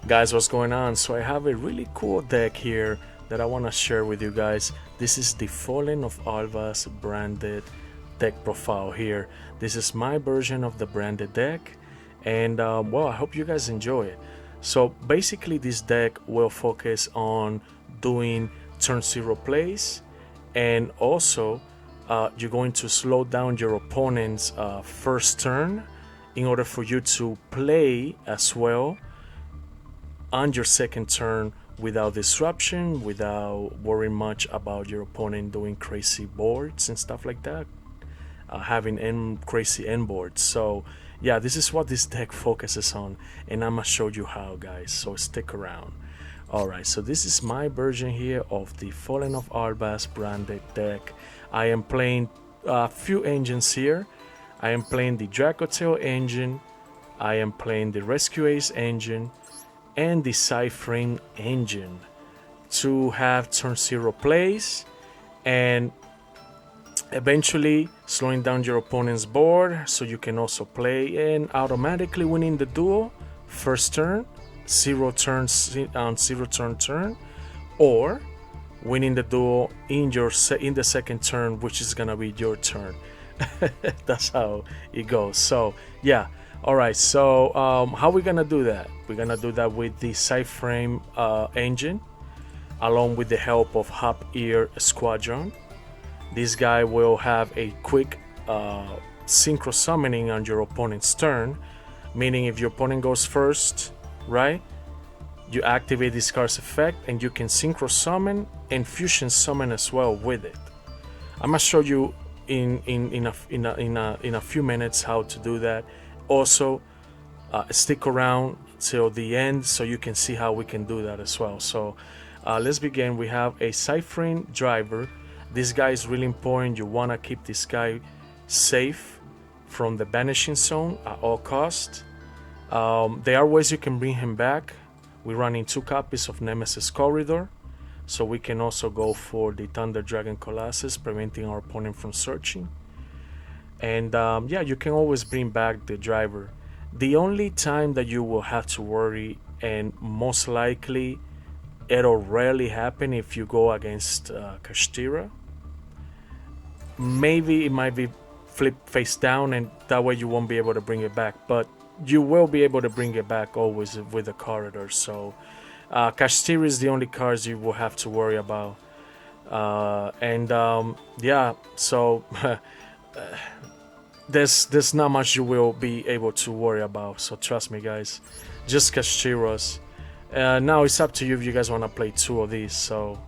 Guys, what's going on? So I have a really cool deck here that I want to share with you guys. This is the Fallen of Albaz branded deck profile here. This is my version of the branded deck, and well, I hope you guys enjoy it. So basically this deck will focus on doing turn 0 plays, and also you're going to slow down your opponent's first turn in order for you to play as well on your second turn without disruption, without worrying much about your opponent doing crazy boards and stuff like that, having crazy end boards. So yeah, this is what this deck focuses on, and I'm gonna show you how, guys, so stick around. Alright, so this is my version here of the Fallen of Albaz branded deck. I am playing a few engines here. I am playing the DracoTail engine, I am playing the Rescue Ace engine, and the PSY-FRAME engine to have turn 0 plays and eventually slowing down your opponent's board so you can also play and automatically winning the duel first turn, 0 turns on 0 turn, or winning the duel in the second turn, which is gonna be your turn. That's how it goes. So yeah. Alright, so how we gonna do that? We're gonna do that with the PSY-FRAME engine, along with the help of Hop Ear Squadron. This guy will have a quick synchro summoning on your opponent's turn, meaning if your opponent goes first, right, you activate this card's effect and you can synchro summon and fusion summon as well with it. I'm gonna show you in a few minutes how to do that. Also, stick around till the end so you can see how we can do that as well. So let's begin. We have a PSY-FRAME driver. This guy is really important. You want to keep this guy safe from the banishing zone at all costs. There are ways you can bring him back. We're running 2 copies of Nemesis Corridor, so we can also go for the Thunder Dragon Colossus, preventing our opponent from searching. And yeah, you can always bring back the driver. The only time that you will have to worry, and most likely it'll rarely happen if you go against Kashtira, maybe it might be flipped face down and that way you won't be able to bring it back, but you will be able to bring it back always with the corridor. So Kashtira is the only cards you will have to worry about. Yeah, so there's not much you will be able to worry about, so trust me, guys, just Kashtiras. Now it's up to you if you guys want to play 2 of these. So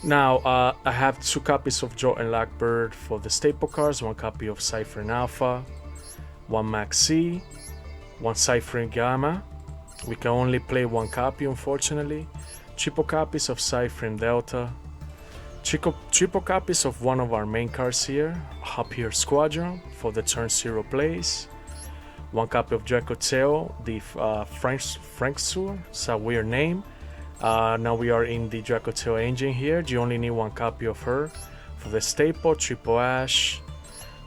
now I have 2 copies of Joe and Blackbird for the staple cards, 1 copy of PSY-FRAME Alpha, 1 Max C, 1 PSY-FRAME Gamma. We can only play 1 copy, unfortunately. Triple copies of PSY-FRAME Delta, triple copies of one of our main cards here, Hop Ear Squadron, for the turn 0 plays. 1 copy of DracoTail, the Franksur, it's a weird name. Now we are in the DracoTail engine here. You only need 1 copy of her. For the staple, triple Ash.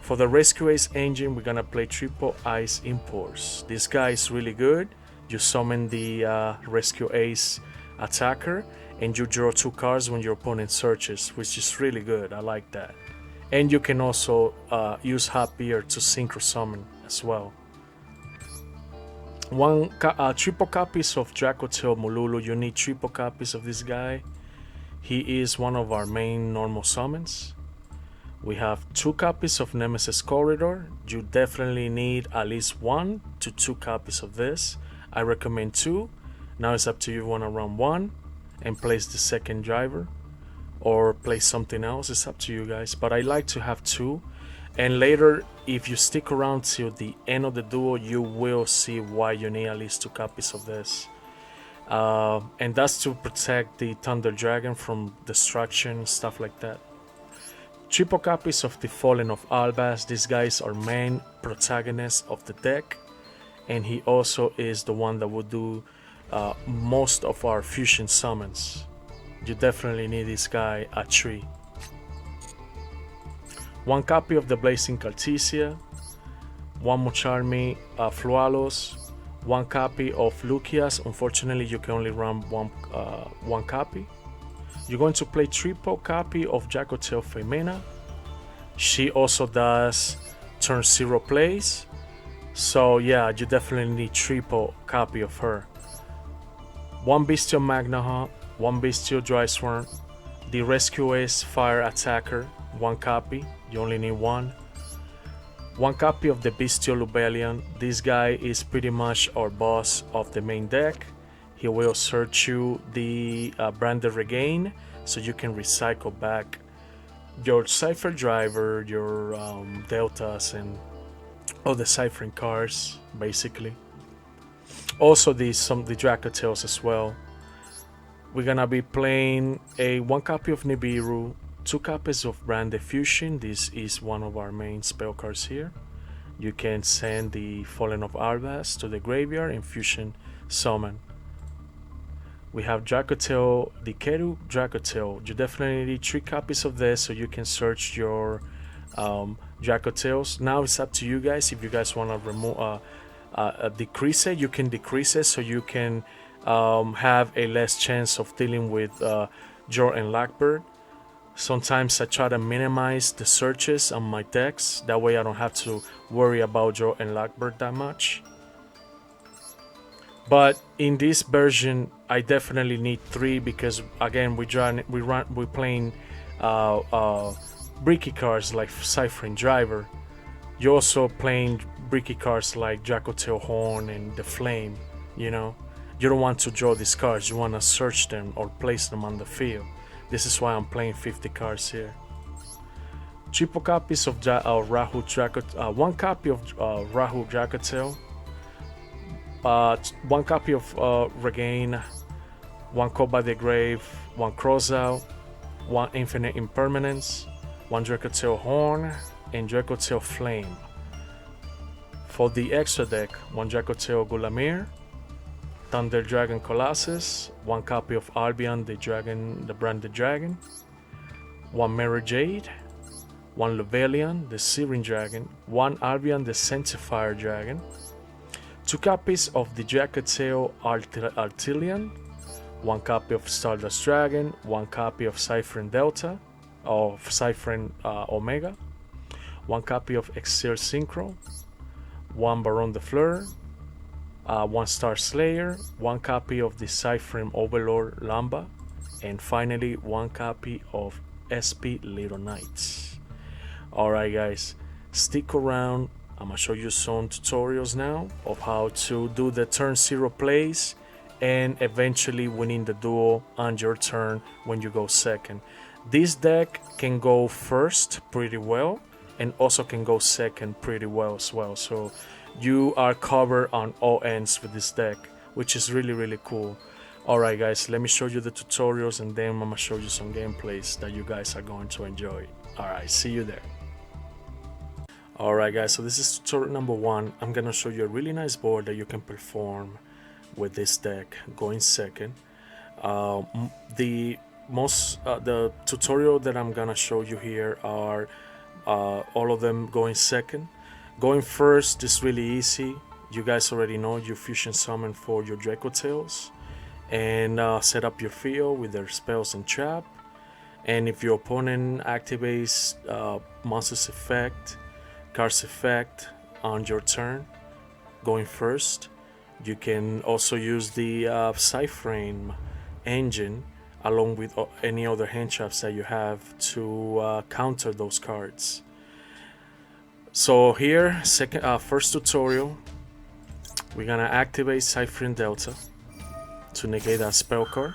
For the Rescue Ace engine, we're gonna play triple Ice Imports. This guy is really good. You summon the Rescue Ace attacker, and you draw 2 cards when your opponent searches, which is really good. I like that. And you can also use Hop Ear to synchro summon as well. Triple copies of DracoTail Mululu. You need triple copies of this guy. He is one of our main normal summons. We have 2 copies of Nemesis Corridor. You definitely need at least 1 to 2 copies of this. I recommend 2. Now it's up to you if you want to run 1 and place the second driver, or place something else. It's up to you guys, but I like to have 2. And later, if you stick around till the end of the duel, you will see why you need at least 2 copies of this. And that's to protect the Thunder Dragon from destruction, stuff like that. Triple copies of the Fallen of Albaz. This guy is our main protagonist of the deck, and he also is the one that will do most of our fusion summons. You definitely need this guy at 3. 1 copy of the Blazing Cartesia, 1 Mucharmi Flualos, one copy of Lucia's. Unfortunately, you can only run one copy. You're going to play triple copy of DracoTail Femina. She also does turn 0 plays. So yeah, you definitely need triple copy of her. One Bestial Magnaha, one Bestial Drysworn, the Rescue Ace Fire Attacker, one copy, you only need one. One copy of the Bestial Lubellion. This guy is pretty much our boss of the main deck. He will search you the Branded Regain, so you can recycle back your Cypher Driver, your Deltas, and all the ciphering cards, basically. Also the DracoTails as well. We're gonna be playing one copy of Nibiru, 2 copies of Branded Fusion. This is one of our main spell cards here. You can send the Fallen of Albaz to the graveyard and Fusion Summon. We have DracoTail, the Keru DracoTail. You definitely need 3 copies of this so you can search your DracoTails. Now it's up to you guys. If you guys want to remove, decrease it, you can decrease it so you can have a less chance of dealing with Yugioh and Blackbird. Sometimes I try to minimize the searches on my decks. That way I don't have to worry about Yugioh and Blackbird that much. But in this version, I definitely need 3 because again we're playing bricky cards like Ciphering Driver. You're also playing bricky cards like DracoTail Horn and the Flame. You know, you don't want to draw these cards. You want to search them or place them on the field. This is why I'm playing 50 cards here. Triple copies of Rahu DracoTail, 1 copy of Rahu DracoTail. 1 copy of Regain, 1 Caught by the Grave, 1 Crossout, 1 Infinite Impermanence, 1 DracoTail Horn, and DracoTail Flame. For the extra deck, 1 DracoTail Gulamir, Thunder Dragon Colossus, 1 copy of Albion the Branded Dragon, 1 Mirror Jade, 1 Lubellion the Searing Dragon, 1 Albion the Sanctifier Dragon, 2 copies of the DracoTail Artilleon, 1 copy of Stardust Dragon, 1 copy of Ciphering Delta, of Ciphering Omega, 1 copy of Exil Synchro, 1 Baron de Fleur, 1 Star Slayer, 1 copy of the Ciphering Overlord Lamba, and finally 1 copy of SP Little Knights. Alright guys, stick around. I'm gonna show you some tutorials now of how to do the turn 0 plays and eventually winning the duel on your turn when you go second. This deck can go first pretty well and also can go second pretty well as well. So you are covered on all ends with this deck, which is really cool. Alright guys, let me show you the tutorials and then I'm gonna show you some gameplays that you guys are going to enjoy. Alright, see you there. Alright guys, so this is tutorial number 1. I'm gonna show you a really nice board that you can perform with this deck going second. The tutorial that I'm gonna show you here are all of them going second. Going first is really easy. You guys already know you fusion summon for your DracoTails and set up your field with their spells and trap. And if your opponent activates monsters effect, cards effect on your turn going first, you can also use the PSY-FRAME engine along with any other hand traps that you have to counter those cards. So here, first tutorial, we're gonna activate Ciphering Delta to negate that spell card.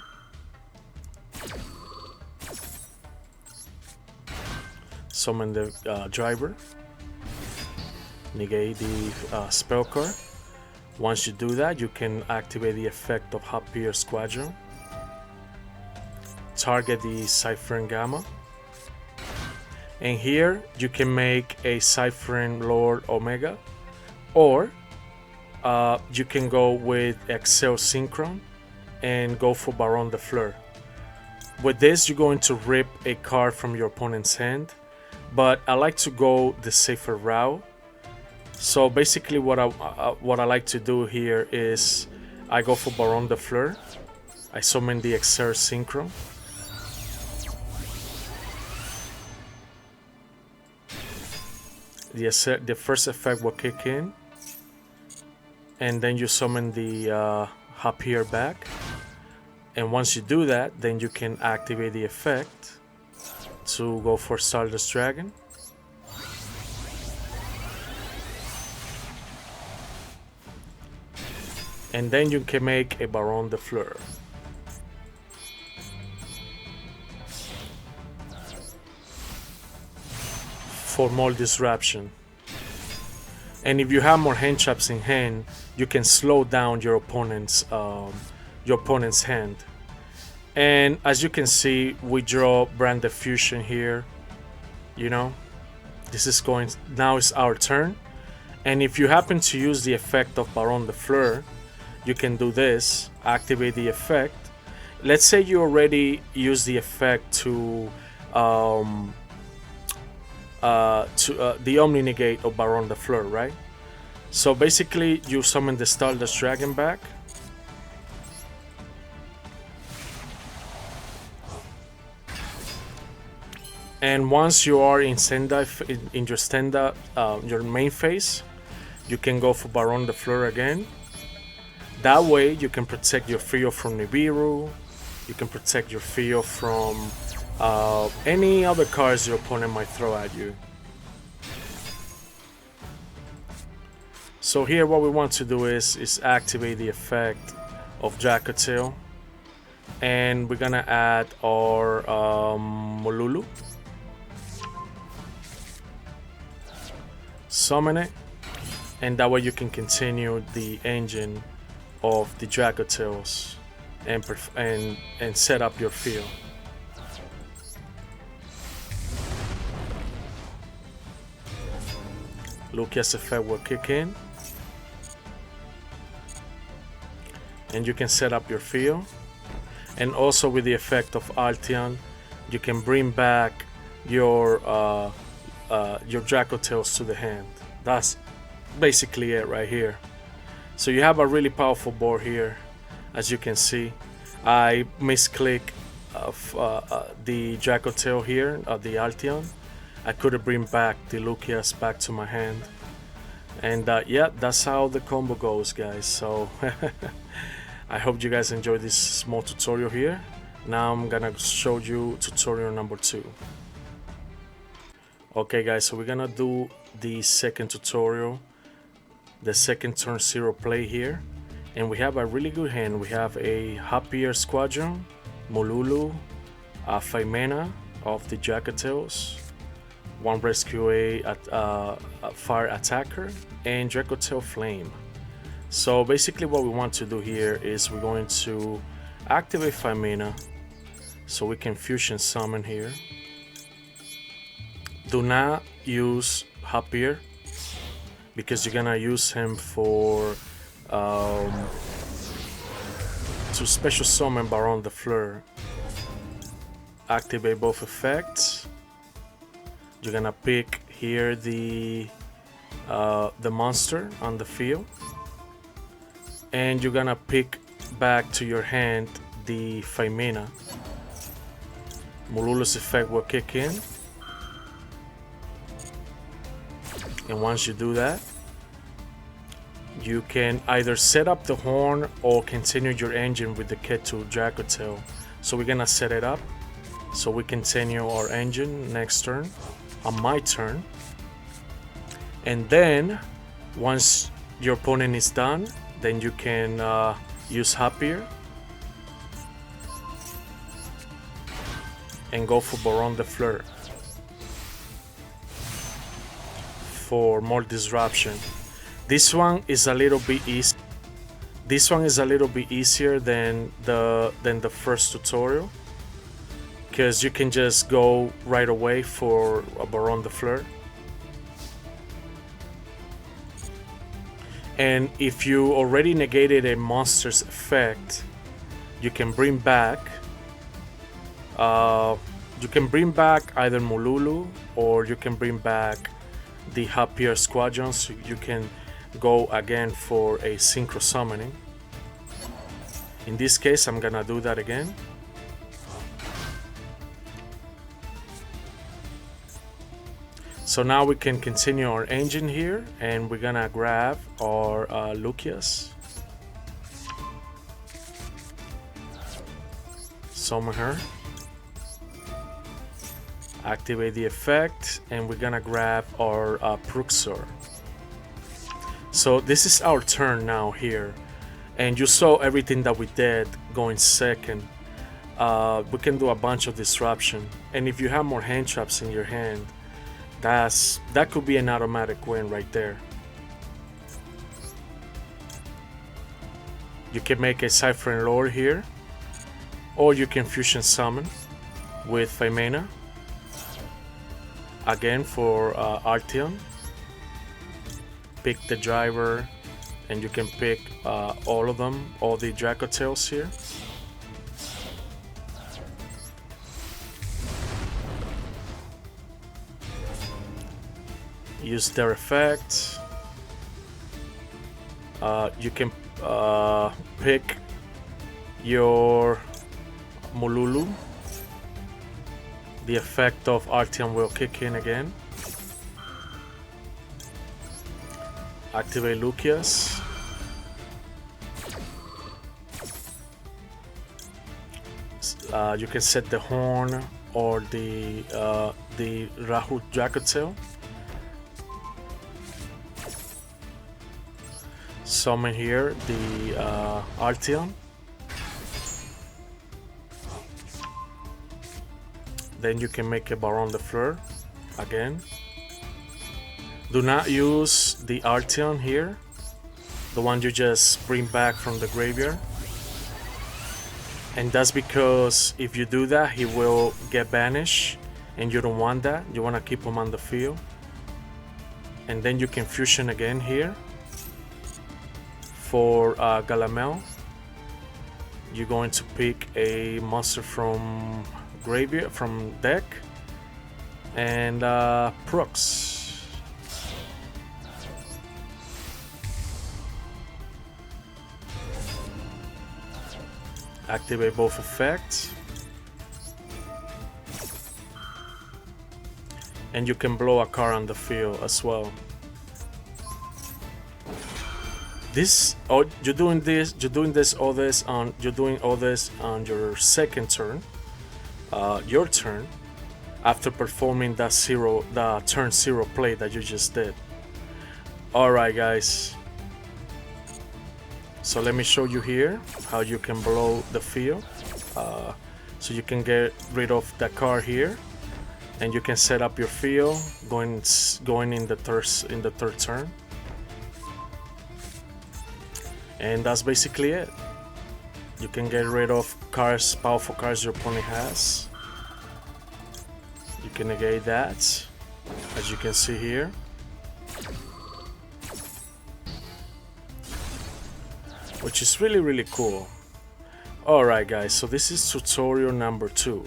Summon the driver, negate the spell card. Once you do that, you can activate the effect of Hot Pierce Squadron. Target the Ciphering Gamma. And here you can make a Ciphering Lord Omega, or you can go with Exil Synchron and go for Baron de Fleur. With this, you're going to rip a card from your opponent's hand, but I like to go the safer route So basically what I like to do here is I go for Baron de Fleur. I summon the Exert Synchro. The first effect will kick in, and then you summon the Happier back. And once you do that, then you can activate the effect to go for Stardust Dragon. And then you can make a Baron de Fleur. For more disruption. And if you have more hand traps in hand, you can slow down your opponent's hand. And as you can see, we draw Brand Diffusion here. You know, this is going, now it's our turn. And if you happen to use the effect of Baron de Fleur, you can do this, activate the effect. Let's say you already use the effect to the Omni Negate of Baron de Fleur, right? So basically, you summon the Stardust Dragon back. And once you are in your Stenda, your main phase, you can go for Baron de Fleur again. That way, you can protect your Fio from Nibiru. You can protect your Fio from any other cards your opponent might throw at you. So here what we want to do is activate the effect of DracoTail, and we're gonna add our Molulu, summon it, and that way you can continue the engine of the DracoTails and set up your field. Lucia's effect will kick in, and you can set up your field. And also with the effect of Alteon, you can bring back your DracoTails to the hand. That's basically it right here. So you have a really powerful board here. As you can see, I misclick the DracoTail here, the Alteon. I could bring back the Lucias back to my hand. And yeah, that's how the combo goes, guys. So I hope you guys enjoyed this small tutorial here. Now I'm gonna show you tutorial number 2. Okay guys, so we're gonna do the second tutorial, the second turn 0 play here. And we have a really good hand. We have a Happier Squadron, Molulu, 5 mana of the DracoTails, 1 Rescue a Fire Attacker, and DracoTail Flame. So basically what we want to do here is we're going to activate 5 mana so we can fusion summon here. Do not use Happier because you're gonna use him for to special summon Baron de Fleur. Activate both effects. You're gonna pick here the monster on the field, and you're gonna pick back to your hand the 5 mana. Molulu's effect will kick in, and once you do that, you can either set up the horn or continue your engine with the Ketu DracoTail. So we're gonna set it up so we continue our engine next turn, on my turn. And then once your opponent is done, then you can use Happier and go for Baron de Fleur for more disruption. This one is a little bit easy. This one is a little bit easier than the first tutorial, because you can just go right away for a Baron de Fleur. And if you already negated a monster's effect, you can bring back either Molulu, or you can bring back the happier squadrons, so you can go again for a synchro summoning. In this case, I'm gonna do that again. So now we can continue our engine here, and we're gonna grab our Yugioh, summon her, activate the effect, and we're gonna grab our Pruxor. So this is our turn now here, and you saw everything that we did going second. We can do a bunch of disruption, and if you have more hand traps in your hand, that could be an automatic win right there. You can make a Cypher and Lord here, or you can fusion summon with Femena again for Arteon. Pick the driver, and you can pick all of them, all the DracoTails here. Use their effect. You can pick your Mululu. The effect of Arteon will kick in again. Activate Yugioh. You can set the horn or the Rahu DracoTail. Summon here the Arteon. Then you can make a Baron de Fleur again. Do not use the Arteon here, the one you just bring back from the graveyard. And that's because if you do that, he will get banished, and you don't want that. You want to keep him on the field. And then you can fusion again here for Galamel. You're going to pick a monster from graveyard, from deck, and Prux. Activate both effects, and you can blow a card on the field as well. You're doing all this on your second turn, your turn, after performing that turn 0 play that you just did. All right, guys. So let me show you here how you can blow the field. So you can get rid of that card here, and you can set up your field going in the third turn. And that's basically it. You can get rid of cards, powerful cards your opponent has. You can negate that, as you can see here. Which is really cool. Alright guys, so this is tutorial number 2.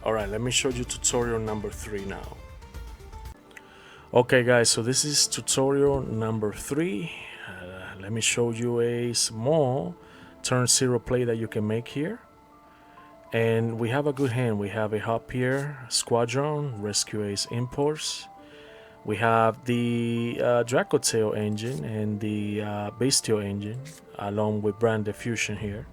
Alright, let me show you tutorial number 3 now. Okay guys, so this is tutorial number 3. Let me show you a small turn 0 play that you can make here. And we have a good hand. We have a Hop here, Squadron, Rescue Ace Impulse. We have the DracoTail engine and the Bestial engine, along with Brand Diffusion here.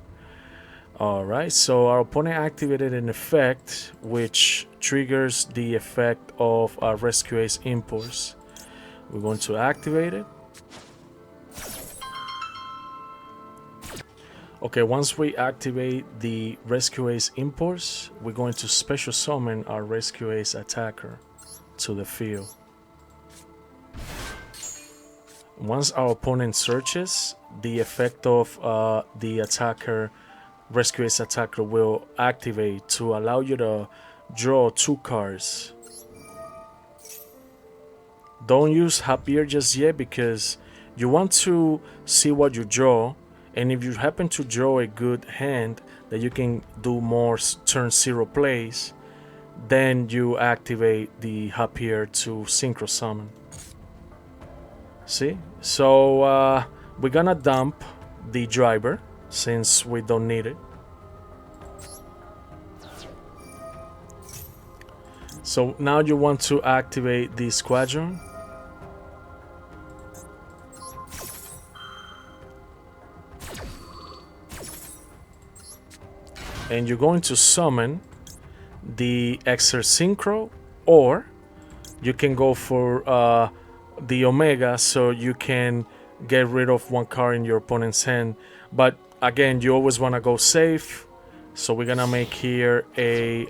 Alright, so our opponent activated an effect which triggers the effect of our Rescue Ace Impulse. We're going to activate it. Okay, once we activate the Rescue Ace Impulse, we're going to special summon our Rescue Ace attacker to the field. Once our opponent searches, the effect of the attacker, Rescue Ace attacker, will activate to allow you to draw 2 cards. Don't use Happier just yet, because you want to see what you draw, and if you happen to draw a good hand that you can do more turn 0 plays, then you activate the Happier to synchro summon. See? So we're gonna dump the driver since we don't need it. So now you want to activate the squadron. And you're going to summon the Exer Synchro, or you can go for the Omega, so you can get rid of one card in your opponent's hand. But again, you always want to go safe. So we're gonna make here a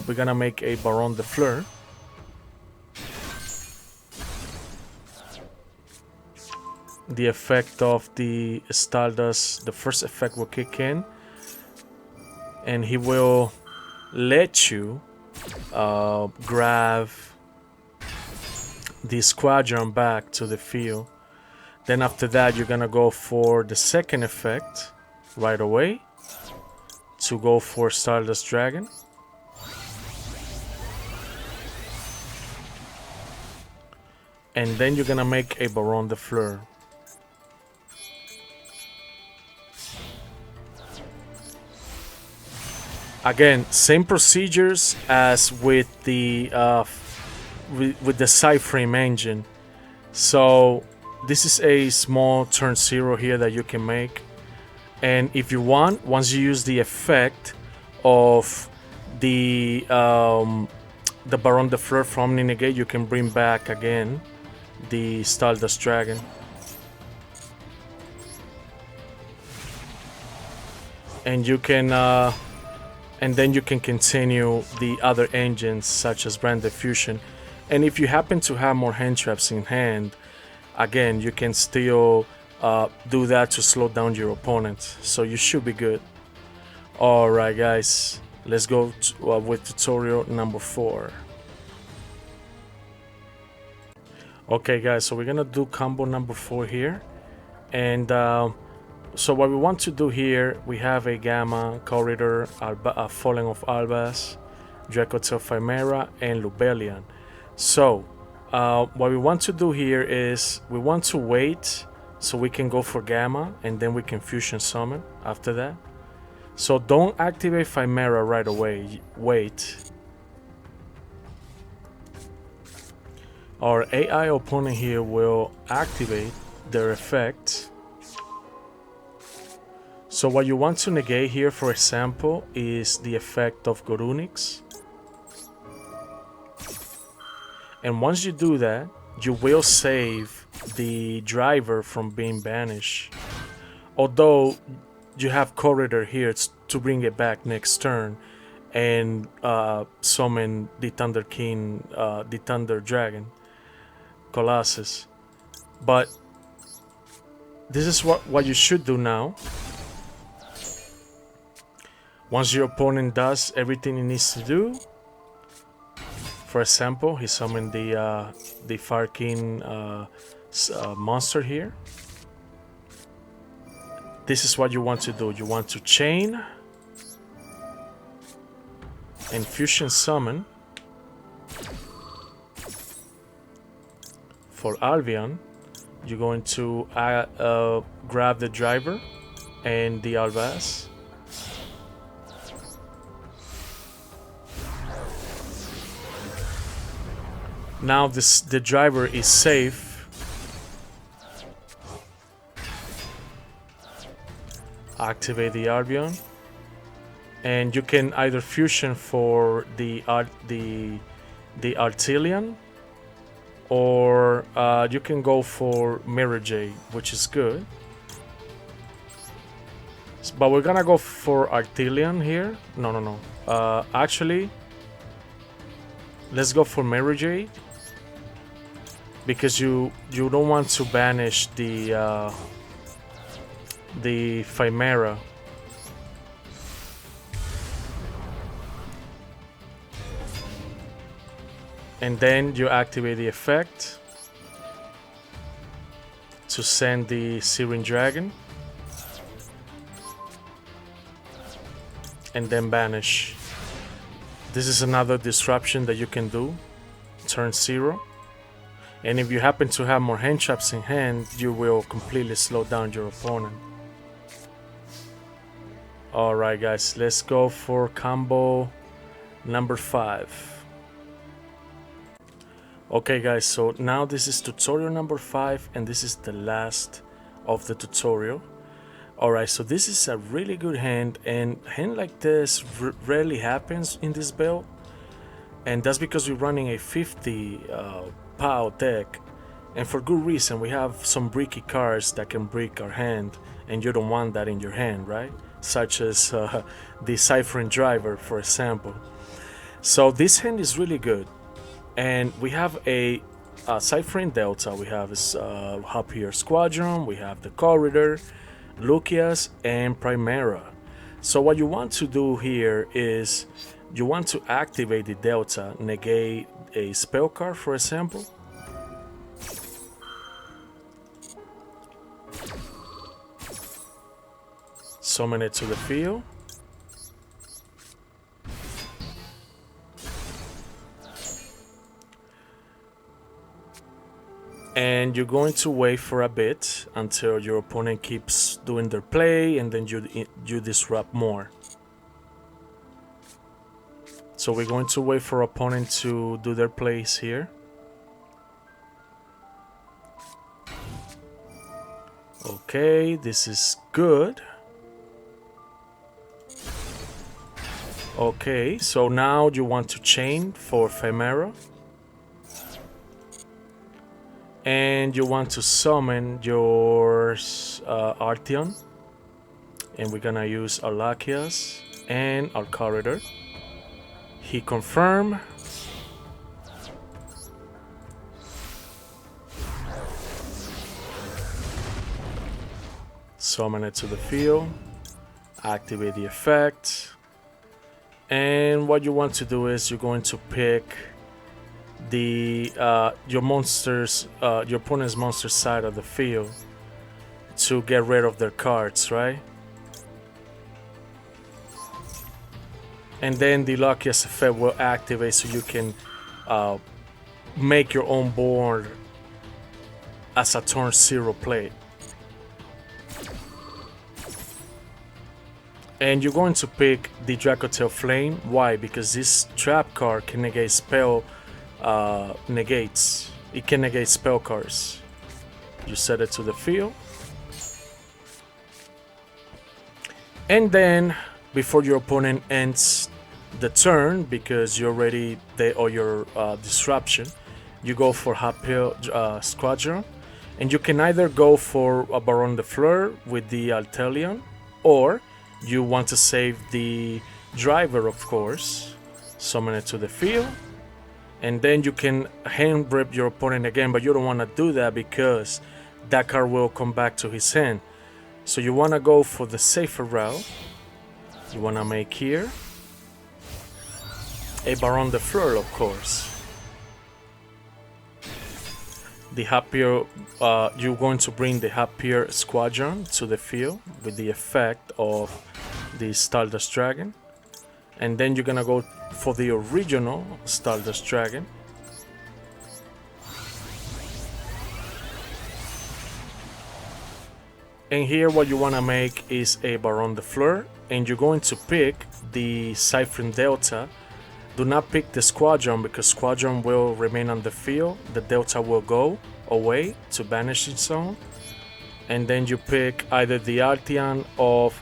we're gonna make a Baron de Fleur. The effect of the Stardust, the first effect will kick in, and he will let you grab the squadron back to the field. Then after that, you're gonna go for the second effect right away to go for Stardust Dragon. And then you're gonna make a Baron de Fleur. Again, same procedures as with the PSY-FRAME engine. So this is a small turn 0 here that you can make. And if you want, once you use the effect of the Baron de Fleur from Negate, you can bring back again the Stardust Dragon. And you can and then you can continue the other engines such as Brand Diffusion. And if you happen to have more hand traps in hand, again, you can still do that to slow down your opponent. So you should be good. Alright guys, let's go with tutorial number 4. Okay guys, so we're gonna do combo number 4 here. And so what we want to do here, we have a Gamma, Corridor, Falling of Albaz, DracoTail Chimera, and Lubellian. So what we want to do here is we want to wait so we can go for Gamma, and then we can fusion summon after that. So don't activate Chimera right away, wait. Our AI opponent here will activate their effect. So what you want to negate here, for example, is the effect of Gorunix. And once you do that, you will save the driver from being banished. Although you have Corridor here to bring it back next turn and summon the Thunder King, the Thunder Dragon, Colossus. But this is what you should do now. Once your opponent does everything he needs to do, for example, he summoned the Fire King monster here. This is what you want to do. You want to chain and fusion summon for Albion. You're going to grab the driver and the Albaz. Now the driver is safe. Activate the Albion, and you can either fusion for the Artilleon, or you can go for Mirror Jade, which is good. But we're gonna go for Artilleon here. No. Actually, let's go for Mirror Jade, because you don't want to banish the Chimera. And then you activate the effect to send the Syrian Dragon, and then banish. This is another disruption that you can do, turn 0. And if you happen to have more hand traps in hand, you will completely slow down your opponent. Alright guys, let's go for combo number 5. Okay guys, so now this is tutorial number 5 and this is the last of the tutorial. Alright, so this is a really good hand, and hand like this rarely happens in this build. And that's because we're running a 50 POW deck, and for good reason. We have some bricky cards that can break our hand, and you don't want that in your hand, right? Such as the Ciphering Driver, for example. So this hand is really good, and we have a Ciphering Delta. We have this Happier Squadron, we have the Corridor, Lucius, and Primera. So what you want to do here is you want to activate the Delta, negate a spell card, for example. Summon it to the field. And you're going to wait for a bit until your opponent keeps doing their play, and then you disrupt more. So we're going to wait for opponent to do their plays here. Okay, this is good. Okay, so now you want to chain for Femera. And you want to summon your Arteon. And we're gonna use our Lucius and our Corridor. He confirm. Summon it to the field. Activate the effect. And what you want to do is you're going to pick the your opponent's monster side of the field to get rid of their cards, right? And then the Lucius effect will activate, so you can make your own board as a turn 0 play. And you're going to pick the DracoTail Flame. Why? Because this trap card can negate spell negates. It can negate spell cards. You set it to the field. And then, before your opponent ends the turn, because you already did all your disruption, you go for Happier Squadron. And you can either go for a Baron de Fleur with the Altelion, or you want to save the driver, of course. Summon it to the field. And then you can hand rip your opponent again, but you don't want to do that because that card will come back to his hand. So you want to go for the safer route. You want to make here a Baron de Fleur, of course. The Happier, you're going to bring the Happier Squadron to the field with the effect of the Stardust Dragon. And then you're gonna go for the original Stardust Dragon. And here what you wanna make is a Baron de Fleur, and you're going to pick the Ciphering Delta. Do not pick the Squadron, because Squadron will remain on the field. The Delta will go away to Banishing Zone. And then you pick either the Arteon of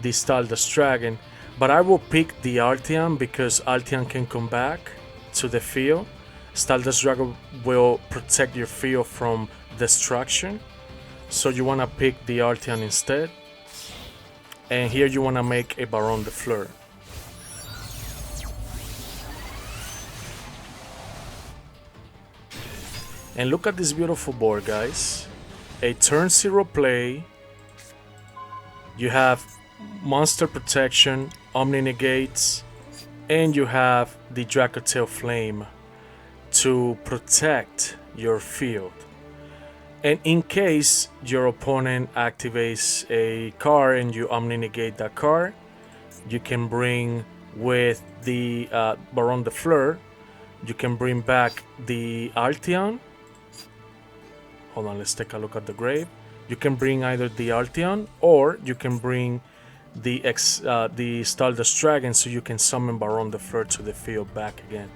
the Stardust Dragon. But I will pick the Arteon because Arteon can come back to the field. Stardust Dragon will protect your field from destruction. So you want to pick the Arteon instead. And here you want to make a Baron de Fleur. And look at this beautiful board, guys. A turn 0 play. You have Monster Protection, Omni Negates, and you have the DracoTail Flame to protect your field. And in case your opponent activates a card and you Omni Negate that card, you can bring with the Baron de Fleur, you can bring back the Arteon hold on, let's take a look at the grave. You can bring either the Arteon or you can bring the Stardust Dragon, so you can summon Baron the Fleur to the field back again.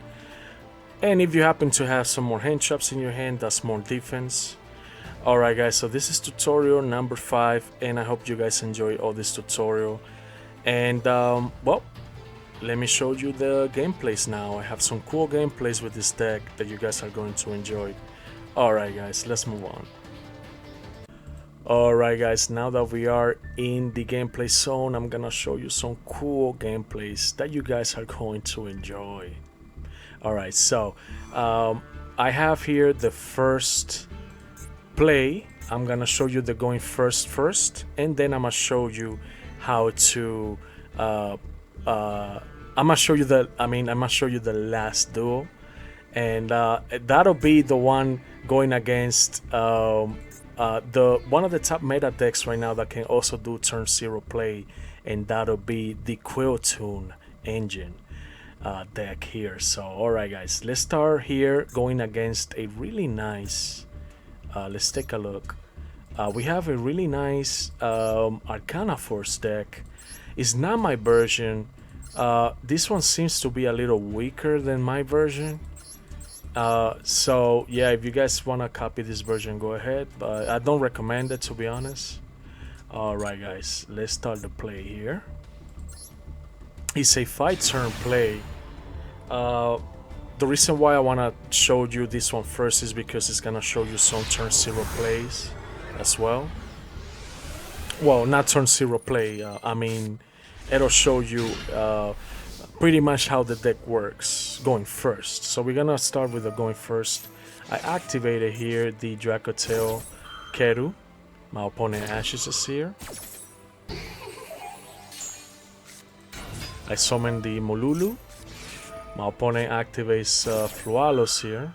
And if you happen to have some more hand traps in your hand, that's more defense. Alright guys, so this is tutorial number 5, and I hope you guys enjoy all this tutorial. And well, let me show you the gameplays now. I have some cool gameplays with this deck that you guys are going to enjoy. Alright guys, let's move on. Alright guys, now that we are in the gameplay zone, I'm gonna show you some cool gameplays that you guys are going to enjoy. Alright, so I have here the first play. I'm gonna show you the going first, and then I'm gonna show you how to I'm gonna show you the last duel, and that'll be the one going against the one of the top meta decks right now that can also do turn 0 play, and that'll be the Quilltune engine deck here. So alright guys, let's start here going against a really nice let's take a look. We have a really nice Arcana Force deck. It's not my version. This one seems to be a little weaker than my version. So yeah, if you guys want to copy this version, go ahead, but I don't recommend it, to be honest. Alright guys, let's start the play here. It's a 5-turn play. The reason why I want to show you this one first is because it's gonna show you some turn 0 plays as well. Well, not turn 0 play, I mean it'll show you pretty much how the deck works going first. So we're gonna start with the going first. I activated here the DracoTail Keru. My opponent Ashes is here. I summon the Molulu. My opponent activates Flualos here.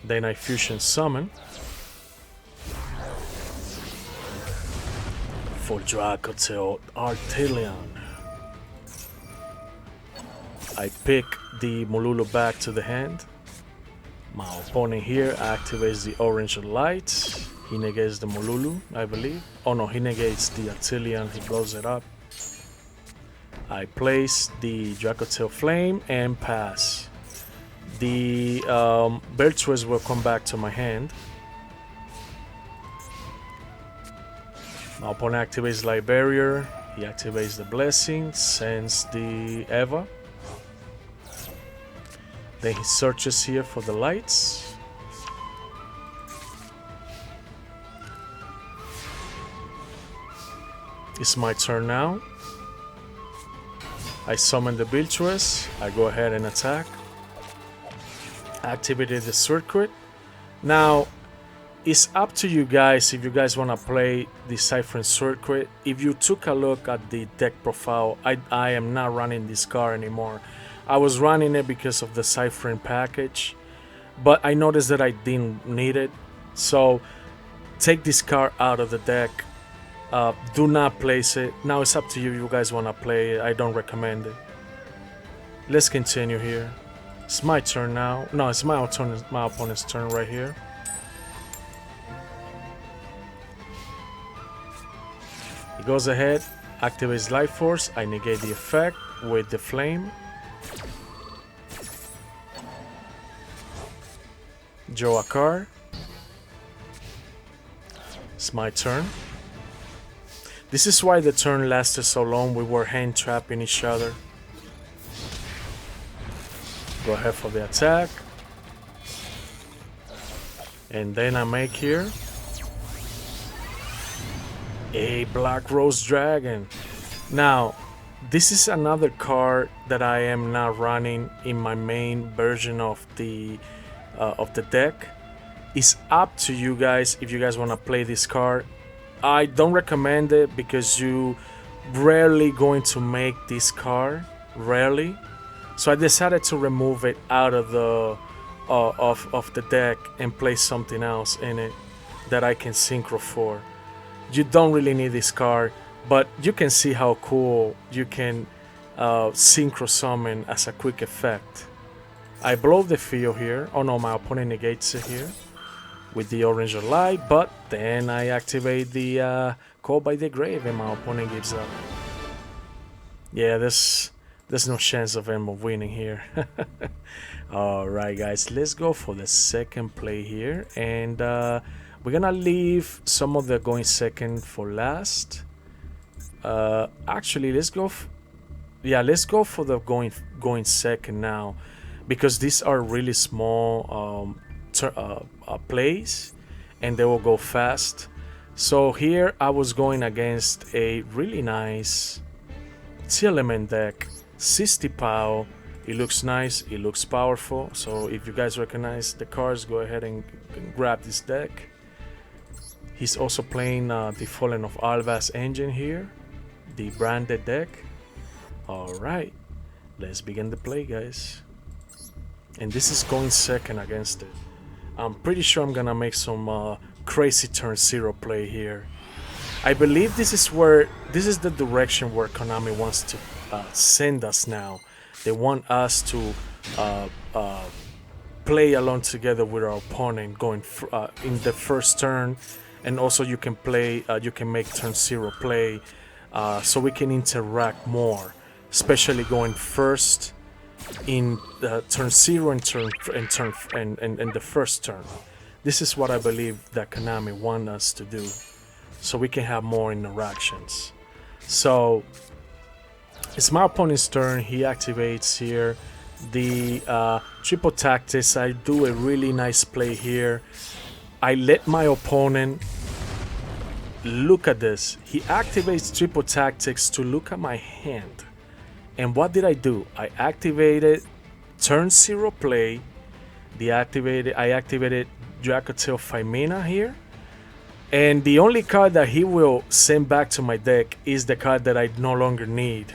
Then I fusion summon for DracoTail Artelion. I pick the Molulu back to the hand. My opponent here activates the Orange Light. He negates the Molulu, I believe. Oh no, he negates the Artelion, he blows it up. I place the DracoTail Flame and pass. The Virtuous will come back to my hand. My opponent activates Light Barrier. He activates the Blessing, sends the Eva. Then he searches here for the lights. It's my turn now. I summon the Virtuous. I go ahead and attack. Activated the circuit. Now, it's up to you guys if you guys want to play the Cypher circuit. If you took a look at the deck profile, I am not running this card anymore. I was running it because of the Cypher package, but I noticed that I didn't need it. So take this card out of the deck. Do not place it. Now it's up to you if you guys want to play it. I don't recommend it. Let's continue here. It's my turn now. No, it's my opponent's turn right here. He goes ahead, activates Life Force. I negate the effect with the Flame. Draw a card. It's my turn. This is why the turn lasted so long. We were hand trapping each other. Go ahead for the attack. And then I make here a Black Rose Dragon. Now, this is another card that I am not running in my main version of the deck. It's up to you guys if you guys want to play this card. I don't recommend it because you rarely going to make this card, rarely. So I decided to remove it out of the of the deck and place something else in it that I can synchro for. You don't really need this card, but you can see how cool you can synchro summon as a quick effect. I blow the field here. Oh no, my opponent negates it here with the orange light, but then I activate the Call by the Grave and my opponent gives up. Yeah, there's no chance of him of winning here. Alright guys, let's go for the second play here, and we're gonna leave some of the going second for last. Actually, let's go for the going second now, because these are really small plays and they will go fast. So here I was going against a really nice T-element deck, 60 POW. It looks nice, it looks powerful. So if you guys recognize the cards, go ahead and grab this deck. He's also playing the Fallen of Albaz engine here, the branded deck. Alright, let's begin the play, guys. And this is going second against it. I'm pretty sure I'm gonna make some crazy turn 0 play here. I believe this is the direction where Konami wants to send us now. They want us to play along together with our opponent going in the first turn, and also you can play, you can make turn 0 play, so we can interact more, especially going first in turn 0 and the first turn. This is what I believe that Konami want us to do, so we can have more interactions. So it's my opponent's turn. He activates here the triple tactics. I do a really nice play here. I let my opponent look at this. He activates triple tactics to look at my hand. And what did I do? I activated turn 0 play. I activated DracoTail 5 mana here. And the only card that he will send back to my deck is the card that I no longer need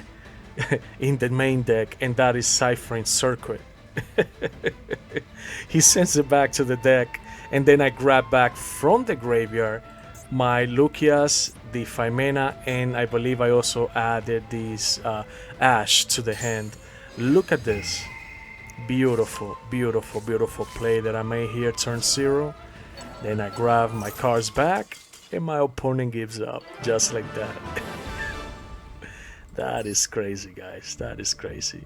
in the main deck, and that is Cyphering Circuit. He sends it back to the deck, and then I grab back from the graveyard my Lucias, the 5 mana, and I believe I also added this Ash to the hand. Look at this. Beautiful, beautiful, beautiful play that I made here, turn 0. Then I grab my cards back, and my opponent gives up, just like that. That is crazy, guys. That is crazy.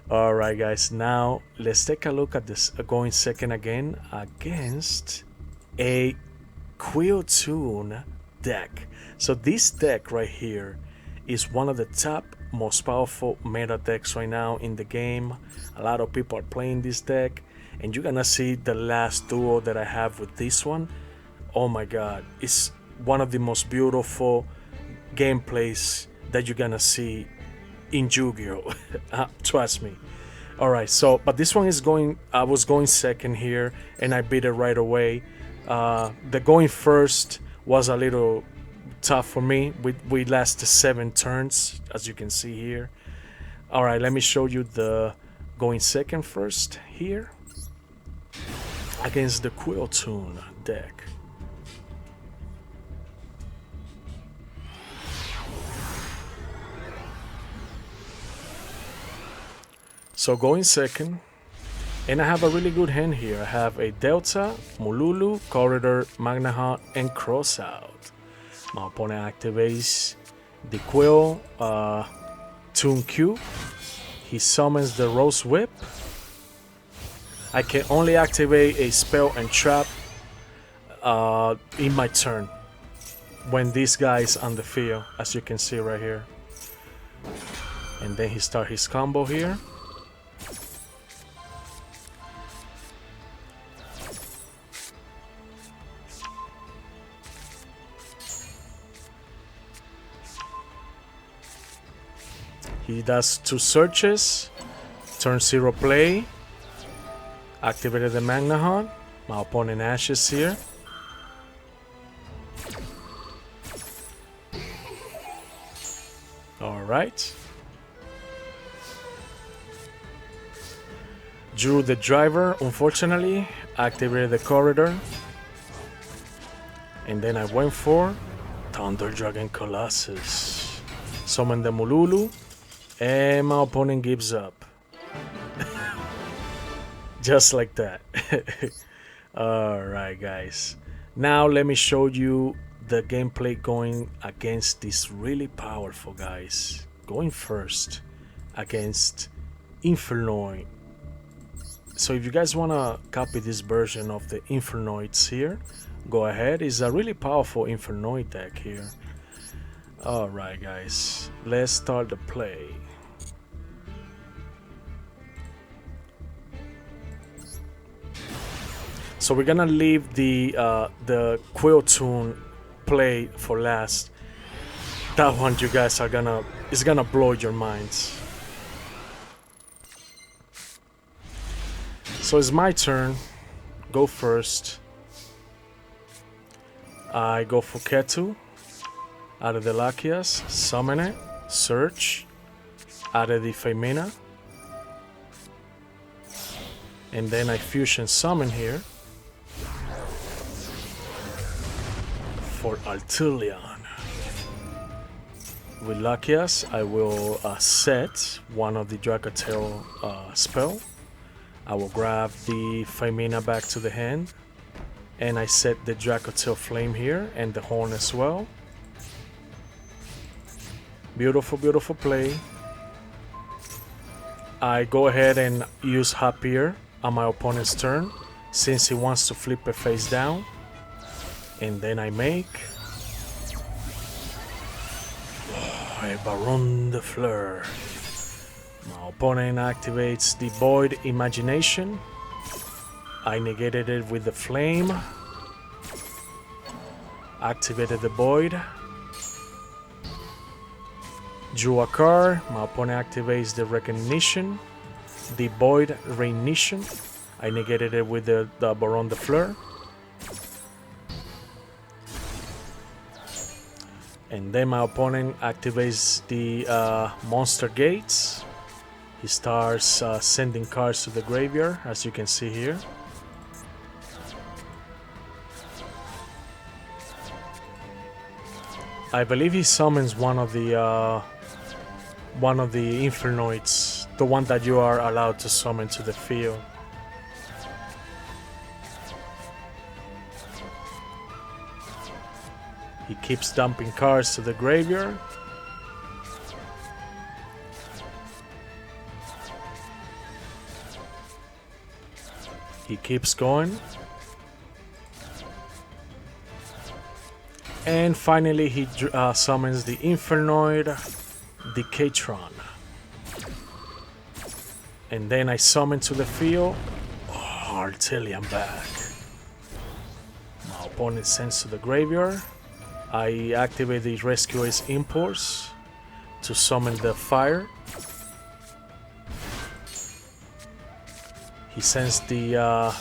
Alright, guys. Now, let's take a look at this going second again against a Quill-Tune deck. So this deck right here is one of the top most powerful meta decks right now in the game. A lot of people are playing this deck, and you're gonna see the last duel that I have with this one. Oh my god, it's one of the most beautiful gameplays that you're gonna see in Yu-Gi-Oh! Trust me. Alright, so but this one is going, I was going second here and I beat it right away. The going first was a little tough for me. We lasted 7 turns, as you can see here. Alright, let me show you the going second first here against the Quill-Tune deck. So going second, and I have a really good hand here. I have a Delta, Mululu, Corridor, Magnaheart, and Crossout. My opponent activates the Quill Tune Q. He summons the Rose Whip. I can only activate a spell and trap in my turn when this guy is on the field, as you can see right here. And then he starts his combo here. He does 2 searches, turn 0 play, activated the Magnaheart. My opponent ashes here. Alright. Drew the driver, unfortunately, activated the corridor. And then I went for Thunder Dragon Colossus. Summon the Mululu. And my opponent gives up. Just like that. Alright guys, now let me show you the gameplay going against this really powerful guys. Going first against Infernoid. So if you guys want to copy this version of the Infernoids here, go ahead. It's a really powerful Infernoid deck here. Alright guys, let's start the play. So we're gonna leave the Quill Tune play for last. That one you guys are it's gonna blow your minds. So it's my turn. Go first. I go for Ketu. Out of the Lachias, summon it, search. Out of the Femina. And then I fusion summon here. For Altilion. With Lachias, I will set one of the DracoTail spell. I will grab the Femina back to the hand. And I set the DracoTail Flame here and the Horn as well. Beautiful, beautiful play. I go ahead and use Happier on my opponent's turn since he wants to flip it face down. And then I make a Baron de Fleur. My opponent activates the Void Imagination. I negated it with the Flame. Activated the Void. Drew a card. My opponent activates the Recognition. The Void Reignition. I negated it with the Baron de Fleur. And then my opponent activates the Monster Gates. He starts sending cards to the graveyard, as you can see here. I believe he summons one of the Infernoids, the one that you are allowed to summon to the field. He keeps dumping cards to the graveyard. He keeps going. And finally he summons the Infernoid, the Decatron. And then I summon to the field. Oh, Artilleon back. My opponent sends to the graveyard. I activate the Rescue Ace Impulse to summon the fire. He sends the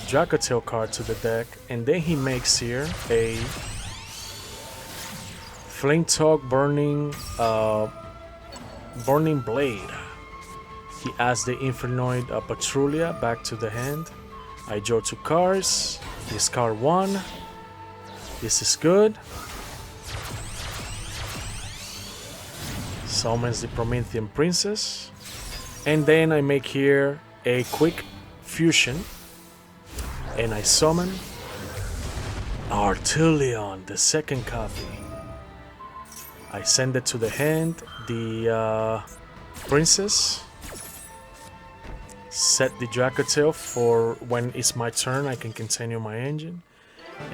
DracoTail card to the deck, and then he makes here a Flame Talk Burning Blade. He adds the Infernoid Patrulia back to the hand. I draw 2 cards. Discard 1. This is good. Summons the Promethean Princess. And then I make here a quick fusion. And I summon Artilleon, the second copy. I send it to the hand, the Princess. Set the DracoTail for when it's my turn, I can continue my engine.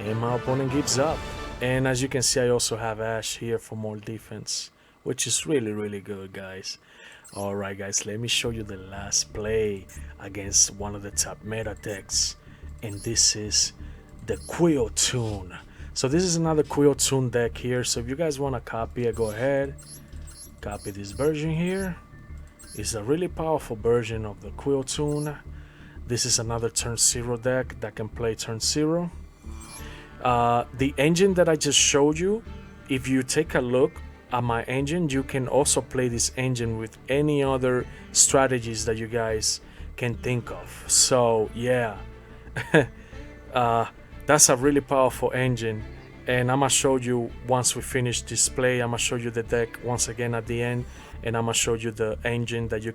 And my opponent gives up. And as you can see, I also have Ash here for more defense, which is really, really good, guys. Alright, guys, let me show you the last play against one of the top meta decks. And this is the Quill Tune. So this is another Quill Tune deck here. So if you guys want to copy it, go ahead. Copy this version here. It's a really powerful version of the Quill Tune. This is another turn 0 deck that can play turn 0. The engine that I just showed you, if you take a look at my engine, you can also play this engine with any other strategies that you guys can think of. So yeah, that's a really powerful engine, and I'm gonna show you once we finish this play. I'm gonna show you the deck once again at the end, and I'm gonna show you the engine that you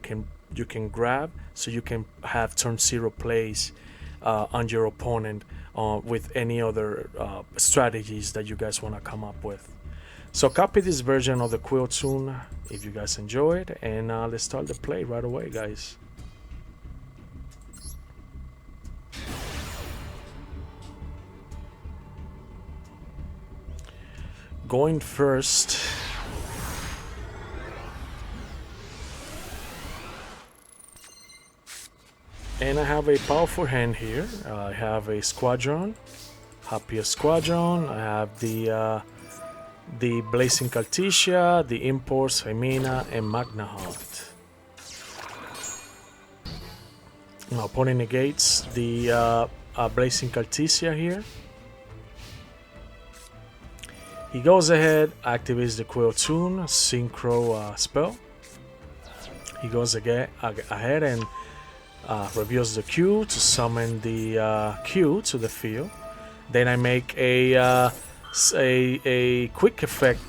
can grab, so you can have turn 0 plays on your opponent with any other strategies that you guys want to come up with. So copy this version of the Quill tune if you guys enjoy it, and let's start the play right away, guys. Going first, and I have a powerful hand here. I have a Squadron, Happy Squadron. I have the Blazing Cartesia, the Imports, Femina, and Magnaheart. My opponent negates the Blazing Cartesia here. He goes ahead, activates the Quill tune, Synchro spell. He goes ahead and reveals the Q to summon the Q to the field. Then I make a quick effect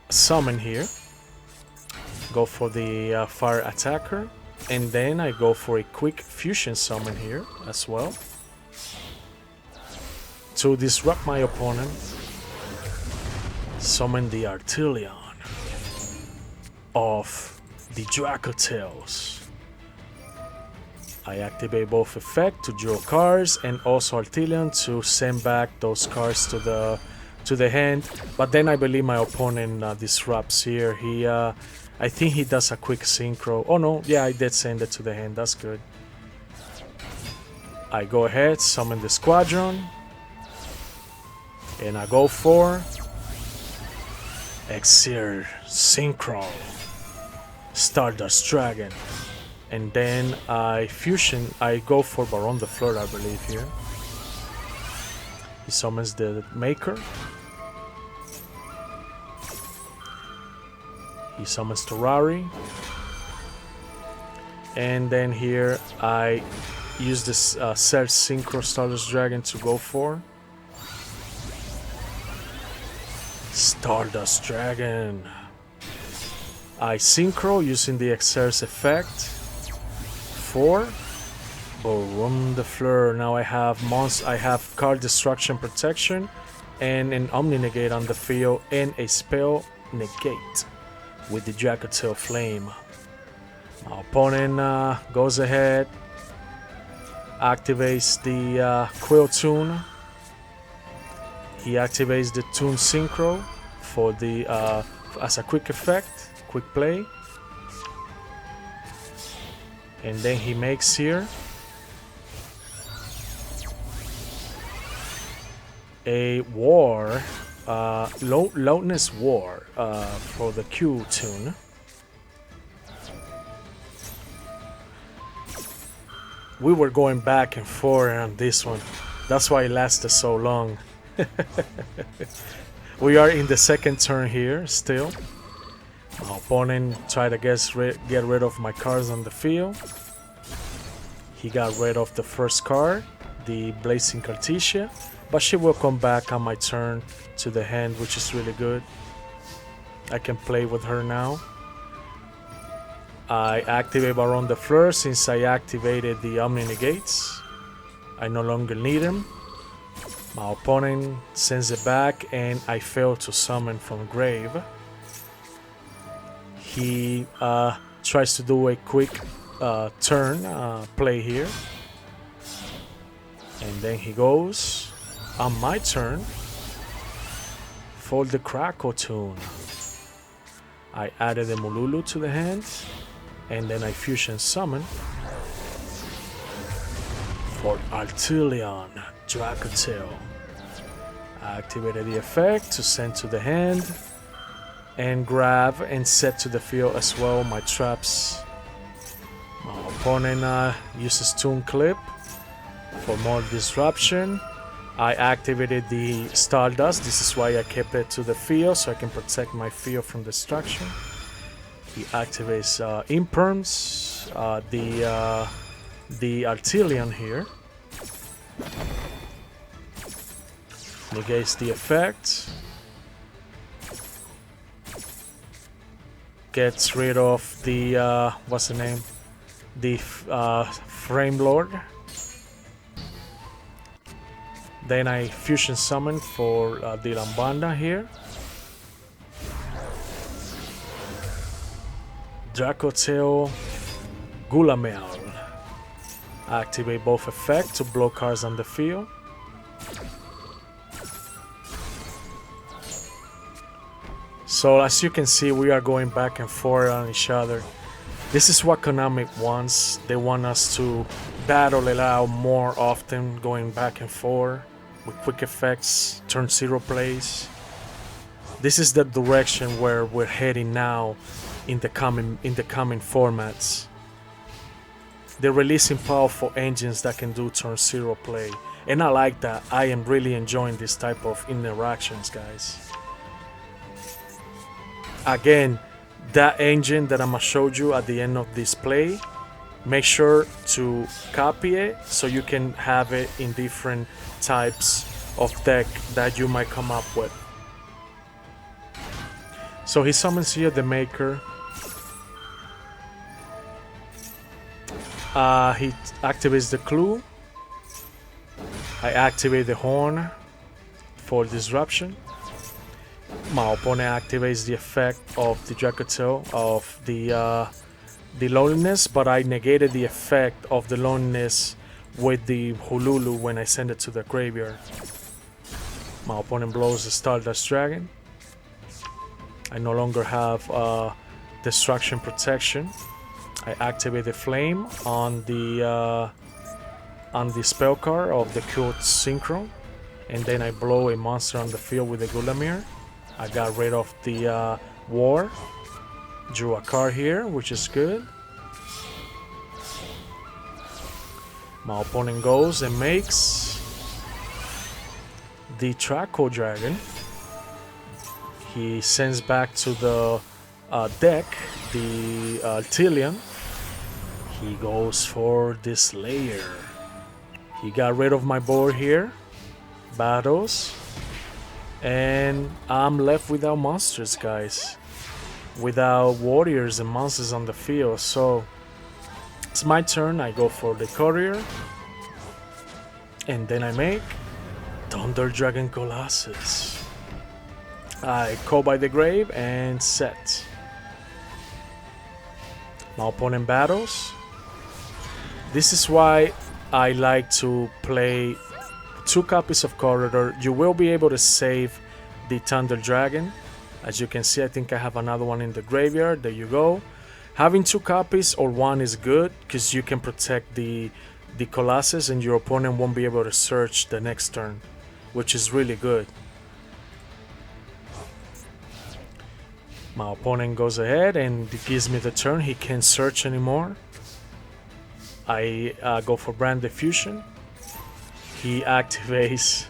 summon here. Go for the fire attacker, and then I go for a quick fusion summon here as well to disrupt my opponent. Summon the Artilleon of the DracoTails. I activate both effects to draw cards and also Artilleon to send back those cards to the hand. But then I believe my opponent disrupts here. I think he does a quick synchro. Oh no, yeah, I did send it to the hand. That's good. I go ahead, summon the Squadron, and I go for Exir Synchro Stardust Dragon. And then I go for Baron de Fleur, I believe here. He summons the Maker. He summons Terrari. And then here I use this Search Synchro Stardust Dragon to go for Stardust Dragon. I Synchro using the Exer's effect for Baron de Fleur. Now I have card destruction protection and an Omni Negate on the field and a spell negate with the DracoTail Flame. My opponent goes ahead, activates the Quill tune. He activates the tune Synchro for the as a quick effect, quick play. And then he makes here a war, Loudness War for the Q tune. We were going back and forth on this one. That's why it lasted so long. We are in the second turn here still. My opponent tried to get rid of my cards on the field. He got rid of the first card, the Blazing Cartesia, but she will come back on my turn to the hand, which is really good. I can play with her now. I activate Baron de Fleur since I activated the Omni Negates. I no longer need him. My opponent sends it back and I fail to summon from grave. He tries to do a quick turn play here. And then he goes on my turn for the Crackle tune. I added a Mululu to the hand, and then I fusion summon for Artilleon DracoTail. I activated the effect to send to the hand and grab and set to the field as well my traps. My opponent uses Toon Clip for more disruption. I activated the Stardust. This is why I kept it to the field, so I can protect my field from destruction. He activates Imperms, the Artilleon here. Negates the effect. gets rid of the what's the name? The Frame Lord. Then I fusion summon for the Lambanda here. DracoTail, Gulamel. Activate both effects to blow cards on the field. So as you can see, we are going back and forth on each other. This is what Konami wants. They want us to battle it out more often, going back and forth with quick effects, turn 0 plays. This is the direction where we're heading now in the coming formats. They're releasing powerful engines that can do turn 0 play, and I like that. I am really enjoying this type of interactions, guys. Again, that engine that I'm gonna show you at the end of this play, make sure to copy it so you can have it in different types of deck that you might come up with. So he summons here the Maker. He activates the Clue. I activate the Horn for disruption. My opponent activates the effect of the DracoTail of the Loneliness, but I negated the effect of the Loneliness with the Hululu when I send it to the graveyard. My opponent blows the Stardust Dragon. I no longer have Destruction Protection. I activate the Flame on the spell card of the Cult Synchro, and then I blow a monster on the field with the Gulamir. I got rid of the War, drew a card here, which is good. My opponent goes and makes the Traco Dragon. He sends back to the deck the Tillion. He goes for the Slayer. He got rid of my board here. Battles. And I'm left without monsters, guys. Without warriors and monsters on the field. So it's my turn. I go for the Courier. And then I make Thunder Dragon Colossus. I call by the grave and set. My opponent battles. This is why I like to play 2 copies of Corridor. You will be able to save the Thunder Dragon. As you can see, I think I have another one in the graveyard. There you go. Having 2 copies or 1 is good because you can protect the Colossus and your opponent won't be able to search the next turn, which is really good. My opponent goes ahead and gives me the turn. He can't search anymore. I go for Brand Diffusion. He activates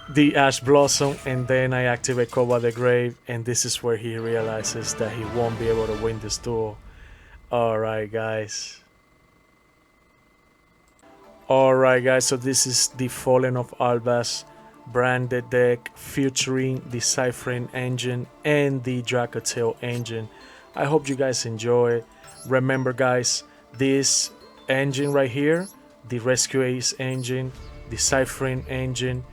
the Ash Blossom, and then I activate Call by the Grave, and this is where he realizes that he won't be able to win this duel. Alright guys. Alright guys, so this is the Fallen of Albaz branded deck featuring the Ciphering engine and the DracoTail engine. I hope you guys enjoy it. Remember guys, this engine right here, the Rescue Ace engine, the Ciphering engine,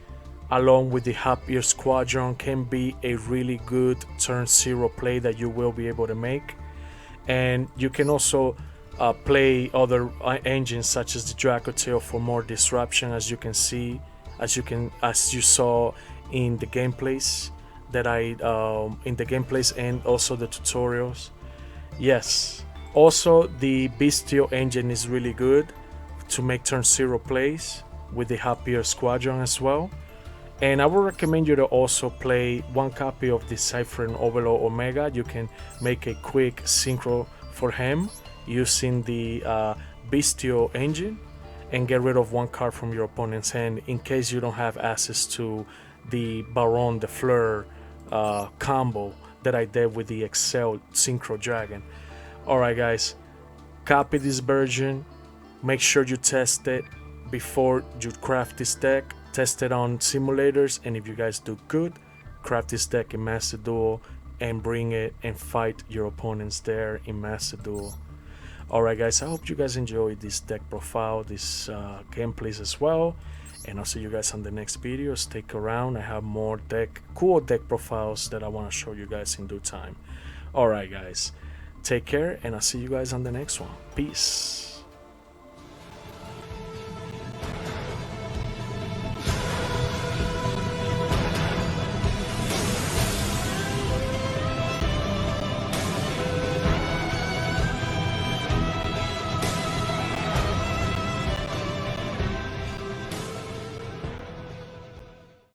along with the Happier Squadron can be a really good turn 0 play that you will be able to make. And you can also play other engines such as the DracoTail for more disruption, as you can see, as you saw in the gameplays that and also the tutorials. Yes, also the Bestial engine is really good to make turn 0 plays with the Happier Squadron as well. And I would recommend you to also play 1 copy of the Ciphering Overlord Omega. You can make a quick synchro for him using the Bestial engine and get rid of 1 card from your opponent's hand in case you don't have access to the Baron de Fleur combo that I did with the Excel Synchro Dragon. Alright guys, copy this version, make sure you test it before you craft this deck, test it on simulators, and if you guys do good, craft this deck in MasterDuel and bring it and fight your opponents there in Master Duel. Alright guys, I hope you guys enjoyed this deck profile, this gameplays as well, and I'll see you guys on the next video. Stick around, I have more cool deck profiles that I want to show you guys in due time. Alright guys, take care, and I'll see you guys on the next one. Peace.